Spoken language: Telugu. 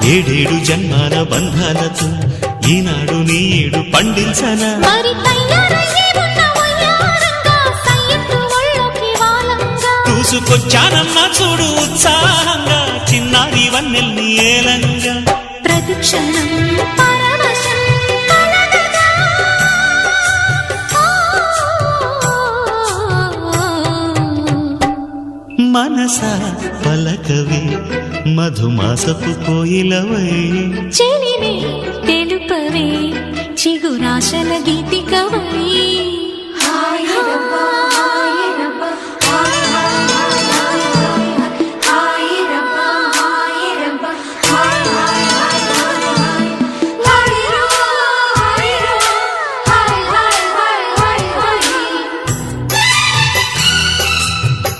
ఏడేడు జన్మాల బంధాలతో ఈనాడు నీ ఏడు పండించనా మరి తయారయ్యే ఉన్న వయ్యారంగా సయ్యత్తు ఒళ్ళోకి వాలంగా చూసుకొచ్చానమ్మా చూడు ఉత్సాహంగా చిన్నారి వన్నెల్ని ఏలంగా ప్రతిక్షణం పరవశం కలగగా మనసా పలకవే మధుమాసపు కోయిలవై చెలినే తెలుపవే చిగురాశల గీతికవై